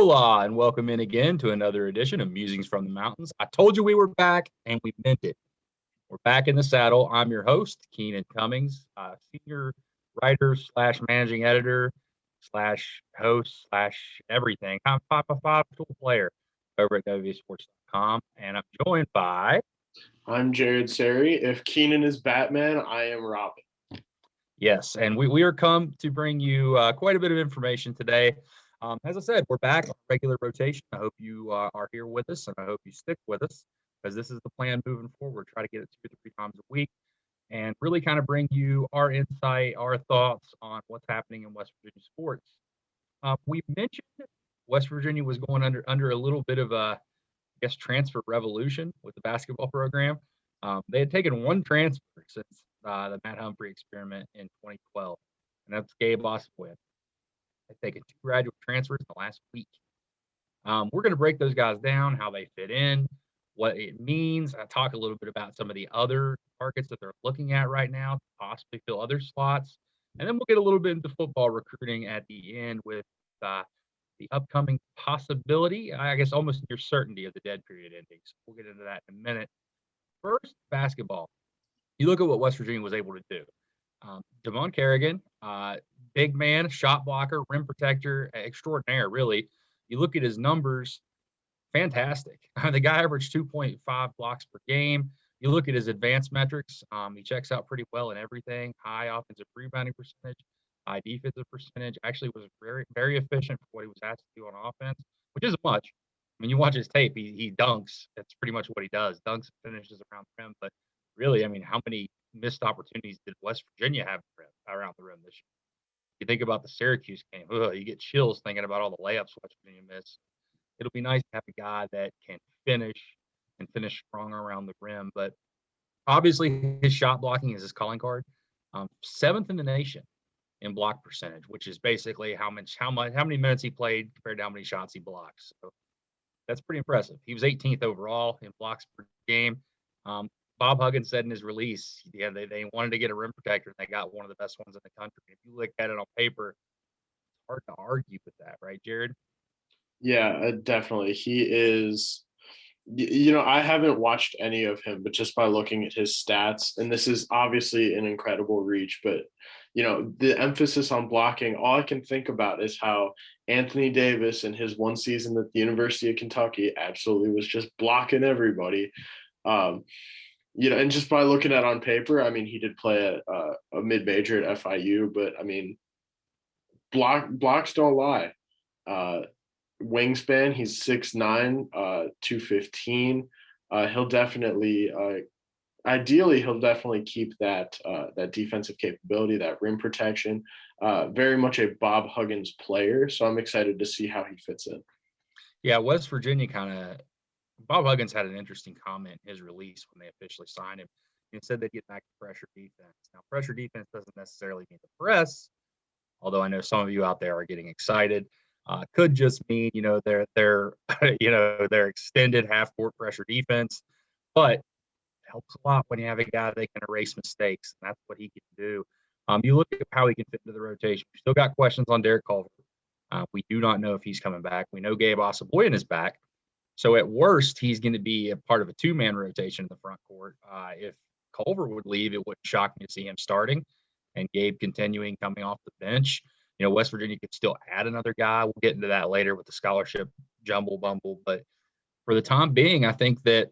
Hola, and welcome in again to another edition of Musings from the Mountains. I told you we were back, and we meant it. We're back in the saddle. I'm your host, Keenan Cummings, senior writer slash managing editor slash host slash everything. I'm a five-tool player over at WVSports.com, and I'm joined by... I'm Serre. If Keenan is Batman, I am Robin. Yes, and we are come to bring you quite a bit of information today. As I said, we're back on regular rotation. I hope you are here with us, and I hope you stick with us because this is the plan moving forward. Try to get it 2 or 3 times a week and really kind of bring you our insight, our thoughts on what's happening in West Virginia sports. We mentioned West Virginia was going under a little bit of a, transfer revolution with the basketball program. They had taken one transfer since the Matt Humphrey experiment in 2012, and that's Gabe Oswin. They've taken 2 graduate transfers in the last week. We're going to break those guys down, how they fit in, what it means. I talk a little bit about some of the other targets that they're looking at right now to possibly fill other slots. And then we'll get a little bit into football recruiting at the end with the upcoming possibility, I guess almost near certainty, of the dead period ending. So we'll get into that in a minute. First, basketball. You look at what West Virginia was able to do. Dimon Carrigan, big man, shot blocker, rim protector, extraordinaire, really. You look at his numbers, fantastic. The guy averaged 2.5 blocks per game. You look at his advanced metrics, he checks out pretty well in everything. High offensive rebounding percentage, high defensive percentage. Actually was very, very efficient for what he was asked to do on offense, which isn't much. I mean, you watch his tape, he dunks. That's pretty much what he does. Dunks and finishes around the rim. But really, I mean, how many missed opportunities did West Virginia have around the rim this year? You think about the Syracuse game, you get chills thinking about all the layups West Virginia missed. It'll be nice to have a guy that can finish strong around the rim. But obviously, his shot blocking is his calling card. 7th in the nation in block percentage, which is basically how many minutes he played compared to how many shots he blocks. So that's pretty impressive. He was 18th overall in blocks per game. Bob Huggins said in his release, they wanted to get a rim protector, and they got one of the best ones in the country. If you look at it on paper, it's hard to argue with that, right, Jared? Yeah, definitely. He is, I haven't watched any of him, but just by looking at his stats, and this is obviously an incredible reach, but, the emphasis on blocking, all I can think about is how Anthony Davis in his one season at the University of Kentucky absolutely was just blocking everybody. And just by looking at on paper, I mean, he did play a mid-major at FIU, but I mean, blocks don't lie. Wingspan, he's 6'9", 215. Ideally, he'll definitely keep that defensive capability, that rim protection. Very much a Bob Huggins player, so I'm excited to see how he fits in. Yeah, West Virginia Bob Huggins had an interesting comment in his release when they officially signed him. He said they'd get back to pressure defense. Now, pressure defense doesn't necessarily mean the press, although I know some of you out there are getting excited. Could just mean, their their extended half-court pressure defense, but it helps a lot when you have a guy that can erase mistakes, and that's what he can do. You look at how he can fit into the rotation. We still got questions on Derek Culver. We do not know if he's coming back. We know Gabe Oswin is back. So at worst, he's going to be a part of a 2-man rotation in the front court. If Culver would leave, it wouldn't shock me to see him starting and Gabe continuing coming off the bench. West Virginia could still add another guy. We'll get into that later with the scholarship jumble-bumble. But for the time being, I think that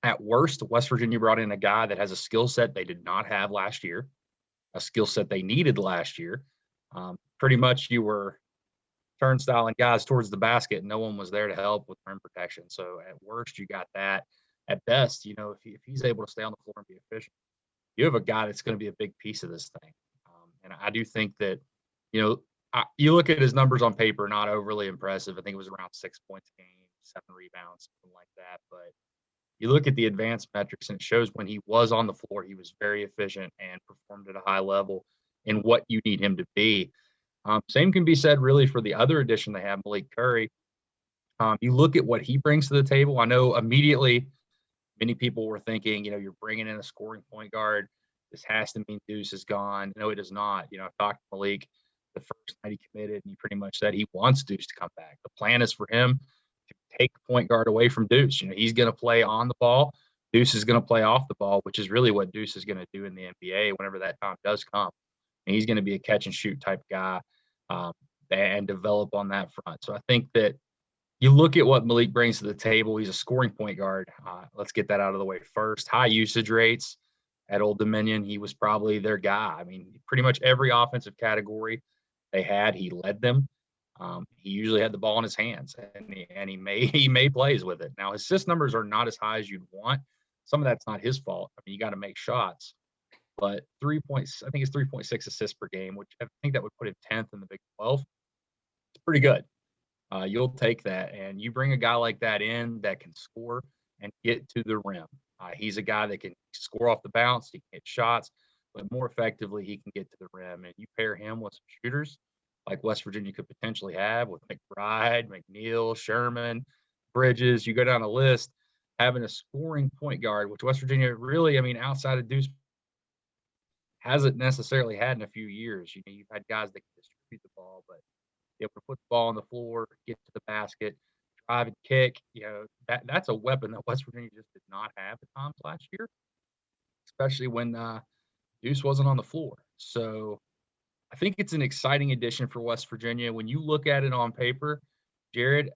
at worst, West Virginia brought in a guy that has a skill set they did not have last year, a skill set they needed last year. Pretty much you were turnstiling guys towards the basket. No one was there to help with rim protection. So at worst, you got that. At best, if he's able to stay on the floor and be efficient, you have a guy that's going to be a big piece of this thing. And I do think that, you look at his numbers on paper, not overly impressive. I think it was around 6 points a game, 7 rebounds, something like that. But you look at the advanced metrics, and it shows when he was on the floor, he was very efficient and performed at a high level in what you need him to be. Same can be said really for the other addition they have, Malik Curry. You look at what he brings to the table. I know immediately many people were thinking, you're bringing in a scoring point guard. This has to mean Deuce is gone. No, it does not. I've talked to Malik. the first night he committed, and he pretty much said he wants Deuce to come back. The plan is for him to take the point guard away from Deuce. He's going to play on the ball. Deuce is going to play off the ball, which is really what Deuce is going to do in the NBA whenever that time does come. And he's going to be a catch and shoot type guy and develop on that front. So I think that you look at what Malik brings to the table. He's a scoring point guard. Let's get that out of the way first. High usage rates at Old Dominion. He was probably their guy. I mean, pretty much every offensive category they had, he led them. He usually had the ball in his hands, and he made plays with it. Now, his assist numbers are not as high as you'd want. Some of that's not his fault. I mean, you got to make shots. But 3 points, I think it's 3.6 assists per game, which I think that would put him 10th in the Big 12. It's pretty good. You'll take that, and you bring a guy like that in that can score and get to the rim. He's a guy that can score off the bounce, he can hit shots, but more effectively, he can get to the rim. And you pair him with some shooters like West Virginia could potentially have with McBride, McNeil, Sherman, Bridges. You go down the list, having a scoring point guard, which West Virginia really, I mean, outside of Deuce, hasn't necessarily had in a few years. You've had guys that can distribute the ball, but able to put the ball on the floor, get to the basket, drive and kick. That's a weapon that West Virginia just did not have at times last year, especially when Deuce wasn't on the floor. So I think it's an exciting addition for West Virginia. When you look at it on paper, Jared,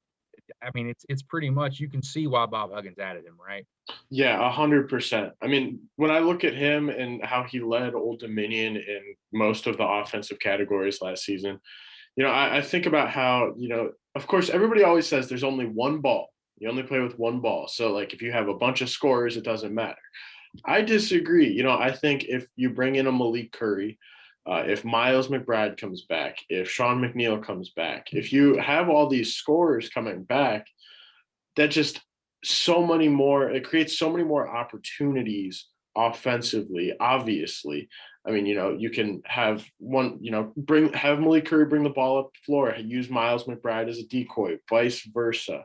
I mean, it's pretty much, you can see why Bob Huggins added him, right? Yeah, 100%. I mean, when I look at him and how he led Old Dominion in most of the offensive categories last season, I think about how, of course, everybody always says there's only one ball. You only play with one ball. So, like, if you have a bunch of scorers, it doesn't matter. I disagree. I think if you bring in a Malik Curry, if Miles McBride comes back, if Sean McNeil comes back, if you have all these scorers coming back, that just it creates so many more opportunities offensively, obviously. I mean, you can have have Malik Curry bring the ball up the floor, use Miles McBride as a decoy, vice versa.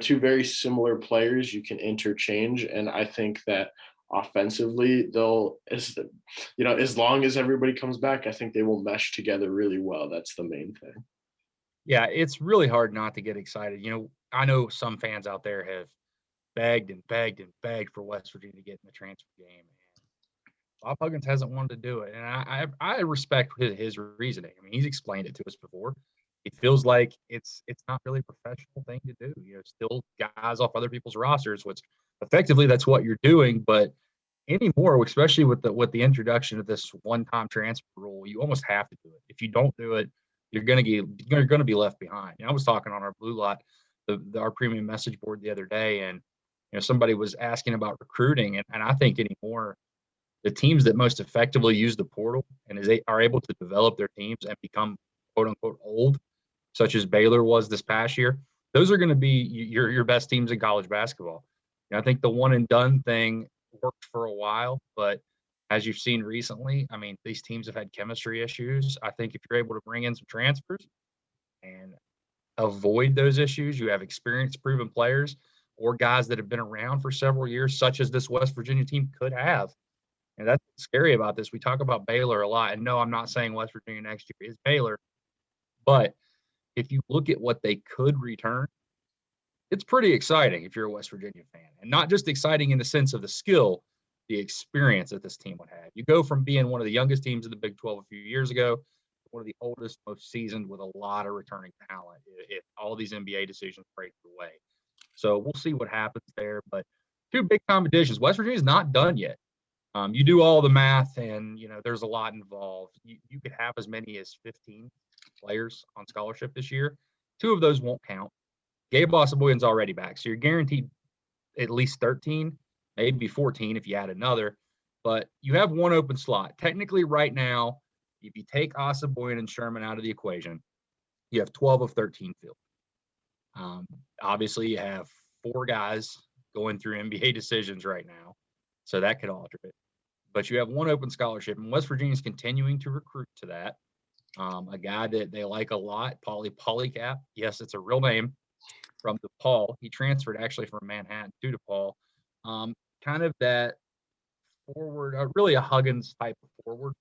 Two very similar players you can interchange. And I think that offensively, as long as everybody comes back, I think they will mesh together really well. That's the main thing. Yeah, it's really hard not to get excited. I know some fans out there have begged and begged and begged for West Virginia to get in the transfer game. Bob Huggins hasn't wanted to do it, and I respect his reasoning. I mean, he's explained it to us before. It feels like it's not really a professional thing to do. Still guys off other people's rosters, which effectively that's what you're doing. But anymore, especially with the introduction of this one-time transfer rule, you almost have to do it. If you don't do it, you're going to be left behind. I was talking on our Blue Lot, our premium message board the other day, and somebody was asking about recruiting, and I think anymore, the teams that most effectively use the portal and they are able to develop their teams and become quote unquote old, such as Baylor was this past year, those are going to be your best teams in college basketball. I think the one and done thing worked for a while, but as you've seen recently, I mean, these teams have had chemistry issues. I think if you're able to bring in some transfers and avoid those issues, you have experienced, proven players or guys that have been around for several years, such as this West Virginia team could have. And that's scary about this. We talk about Baylor a lot. And no, I'm not saying West Virginia next year is Baylor. But if you look at what they could return, it's pretty exciting if you're a West Virginia fan. And not just exciting in the sense of the skill, the experience that this team would have. You go from being one of the youngest teams in the Big 12 a few years ago to one of the oldest, most seasoned with a lot of returning talent if all these NBA decisions break your way. So we'll see what happens there. But two big competitions. West Virginia's not done yet. You do all the math, and there's a lot involved. You could have as many as 15 players on scholarship this year. 2 of those won't count. Gabe Ossabuyen's already back, so you're guaranteed at least 13, maybe 14 if you add another. But you have one open slot. Technically, right now, if you take Ossabuyen and Sherman out of the equation, you have 12 of 13 filled. Obviously, you have 4 guys going through NBA decisions right now, so that could alter it. But you have one open scholarship, and West Virginia is continuing to recruit to that. A guy that they like a lot, Polycap. Yes, it's a real name from DePaul. He transferred actually from Manhattan to DePaul. Kind of that forward, really a Huggins type of forward.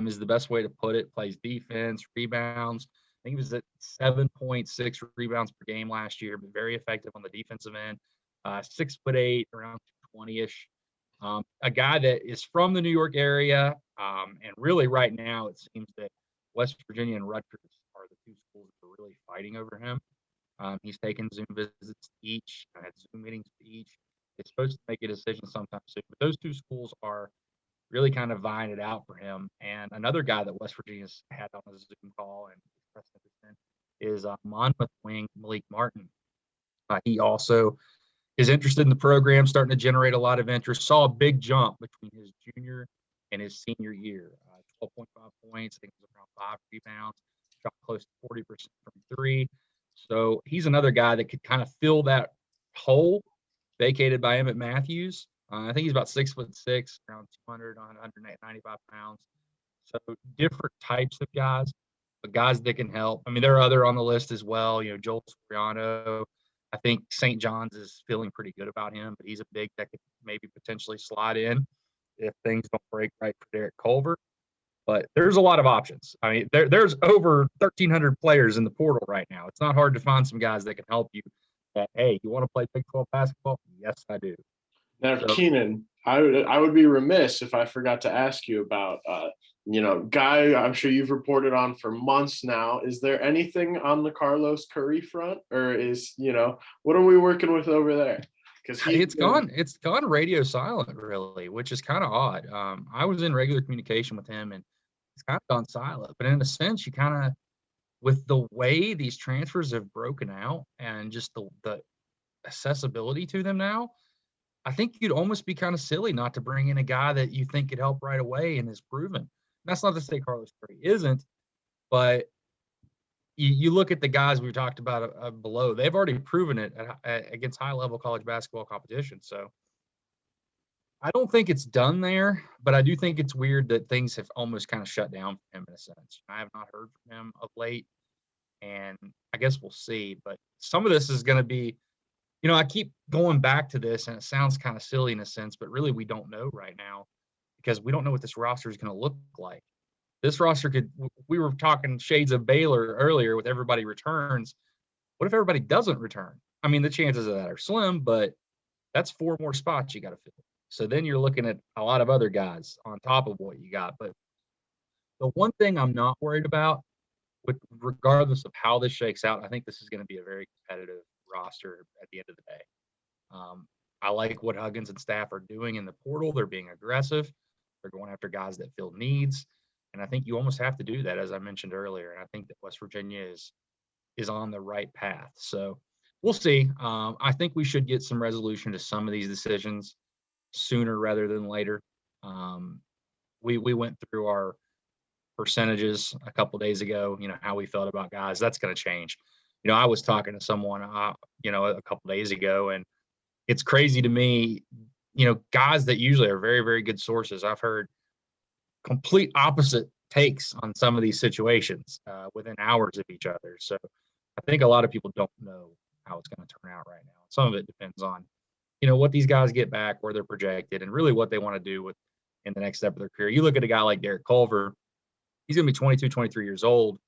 is the best way to put it. Plays defense, rebounds. I think he was at 7.6 rebounds per game last year, but very effective on the defensive end. 6'8", around 220-ish. A guy that is from the New York area, and really right now it seems that West Virginia and Rutgers are the two schools that are really fighting over him. He's taken Zoom visits to each, had Zoom meetings to each. It's supposed to make a decision sometime soon, but those two schools are really kind of vying it out for him. And another guy that West Virginia's had on a Zoom call and expressed interest in is Monmouth wing Malik Martin. He also is interested in the program, starting to generate a lot of interest. Saw a big jump between his junior and his senior year. 12.5 points, I think it was around 5 rebounds, shot close to 40% from three. So he's another guy that could kind of fill that hole vacated by Emmett Matthews. I think he's about 6'6", around 200, 195 pounds. So different types of guys, but guys that can help. I mean, there are other on the list as well. Joel Soriano. I think St. John's is feeling pretty good about him, but he's a big that could maybe potentially slide in if things don't break right for Derek Culver. But there's a lot of options. I mean, there's over 1,300 players in the portal right now. It's not hard to find some guys that can help you. Hey, you want to play Big 12 basketball? Yes, I do. Now, so, Keenan, I would be remiss if I forgot to ask you about, guy I'm sure you've reported on for months now. Is there anything on the Carlos Curry front, or what are we working with over there? Because it's gone radio silent, really, which is kind of odd. I was in regular communication with him, and it's kind of gone silent. But in a sense, you kind of, with the way these transfers have broken out and just the accessibility to them now, I think you'd almost be kind of silly not to bring in a guy that you think could help right away and is proven. That's not to say Carlos Curry isn't, but you look at the guys we talked about below, they've already proven it against high-level college basketball competition. So I don't think it's done there, but I do think it's weird that things have almost kind of shut down for him in a sense. I have not heard from him of late, and I guess we'll see. But some of this is going to be, I keep going back to this, and it sounds kind of silly in a sense, but really we don't know right now because we don't know what this roster is going to look like. This roster we were talking shades of Baylor earlier with everybody returns. What if everybody doesn't return? I mean, the chances of that are slim, but that's 4 more spots you got to fill. So then you're looking at a lot of other guys on top of what you got. But the one thing I'm not worried about, regardless of how this shakes out, I think this is going to be a very competitive roster at the end of the day. I like what Huggins and staff are doing in the portal. They're being aggressive. They're going after guys that fill needs. And I think you almost have to do that, as I mentioned earlier. And I think that West Virginia is on the right path. So we'll see. I think we should get some resolution to some of these decisions sooner rather than later. We went through our percentages a couple days ago, how we felt about guys. That's going to change. I was talking to someone, a couple days ago, and it's crazy to me, guys that usually are very, very good sources. I've heard complete opposite takes on some of these situations within hours of each other. So I think a lot of people don't know how it's going to turn out right now. Some of it depends on, what these guys get back, where they're projected, and really what they want to do in the next step of their career. You look at a guy like Derek Culver, he's going to be 22, 23 years old.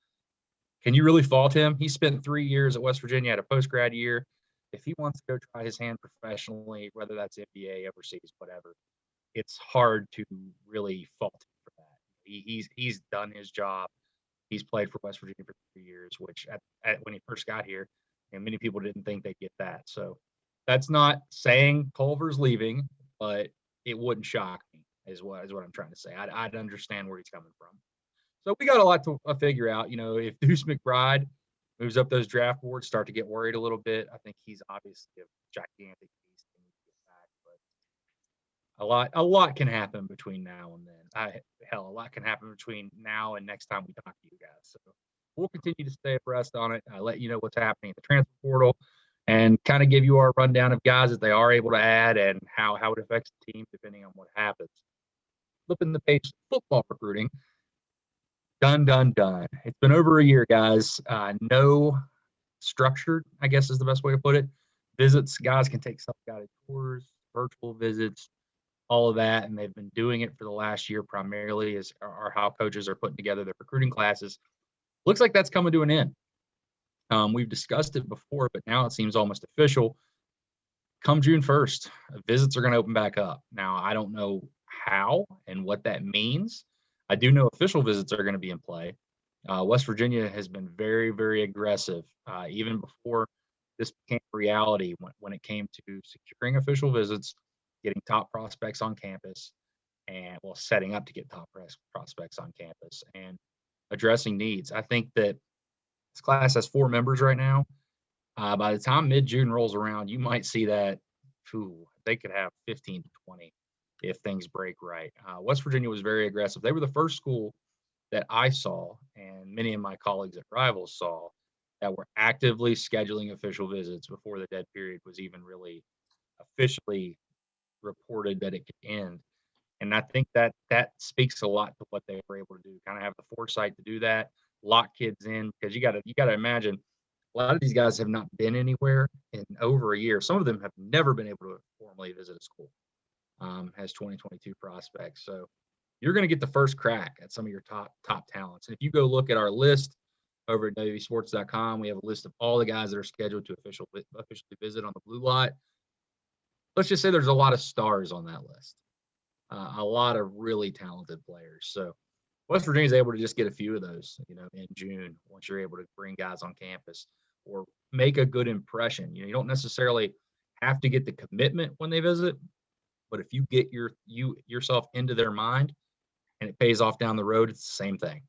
Can you really fault him? He spent 3 years at West Virginia, had a post-grad year. If he wants to go try his hand professionally, whether that's NBA, overseas, whatever, it's hard to really fault him for that. He's done his job. He's played for West Virginia for 3 years, which when he first got here, and many people didn't think they'd get that. So that's not saying Culver's leaving, but it wouldn't shock me, is what I'm trying to say. I'd understand where he's coming from. So we got a lot to figure out. If Deuce McBride moves up those draft boards, start to get worried a little bit. I think he's obviously a gigantic beast and needs to get back. But a lot can happen between now and then. A lot can happen between now and next time we talk to you guys. So we'll continue to stay abreast on it. I'll let you know what's happening in the transfer portal and kind of give you our rundown of guys that they are able to add and how it affects the team depending on what happens. Flipping the page to football recruiting. Done. It's been over a year, guys. No structured, I guess is the best way to put it. Visits, guys can take self-guided tours, virtual visits, all of that, and they've been doing it for the last year primarily is are how coaches are putting together their recruiting classes. Looks like that's coming to an end. We've discussed it before, but now it seems almost official. Come June 1st, visits are going to open back up. Now, I don't know how and what that means. I do know official visits are going to be in play. West Virginia has been very, very aggressive, even before this became reality when it came to securing official visits, getting top prospects on campus, and well, setting up to get top prospects on campus and addressing needs. I think that this class has 4 members right now. By the time mid-June rolls around, you might see that they could have 15 to 20 if things break right. West Virginia was very aggressive. They were the first school that I saw, and many of my colleagues at Rivals saw, that were actively scheduling official visits before the dead period was even really officially reported that it could end. And I think that speaks a lot to what they were able to do, kind of have the foresight to do that, lock kids in, because you gotta imagine a lot of these guys have not been anywhere in over a year. Some of them have never been able to formally visit a school, as 2022 prospects. So you're going to get the first crack at some of your top talents. And if you go look at our list over at WVSports.com, we have a list of all the guys that are scheduled to officially visit on the blue lot. Let's just say there's a lot of stars on that list, a lot of really talented players. So West Virginia is able to just get a few of those, in June once you're able to bring guys on campus or make a good impression. You don't necessarily have to get the commitment when they visit, but if you get yourself into their mind and it pays off down the road, it's the same thing.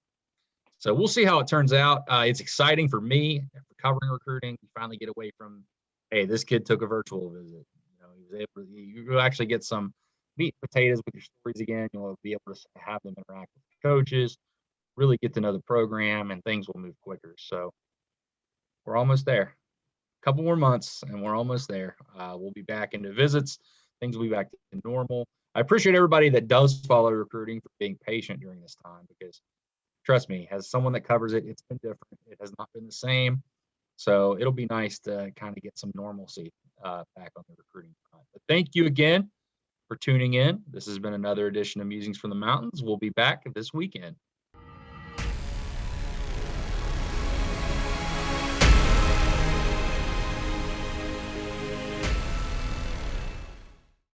So we'll see how it turns out. It's exciting for me for covering recruiting. You finally get away from, hey, this kid took a virtual visit. He was able to, you actually get some meat and potatoes with your stories again. You'll be able to have them interact with the coaches, really get to know the program, and things will move quicker. So we're almost there. A couple more months, and we're almost there. We'll be back into visits. Things will be back to normal. I appreciate everybody that does follow recruiting for being patient during this time, because trust me, as someone that covers it, it's been different. It has not been the same. So it'll be nice to kind of get some normalcy back on the recruiting front. But thank you again for tuning in. This has been another edition of Musings from the Mountains. We'll be back this weekend.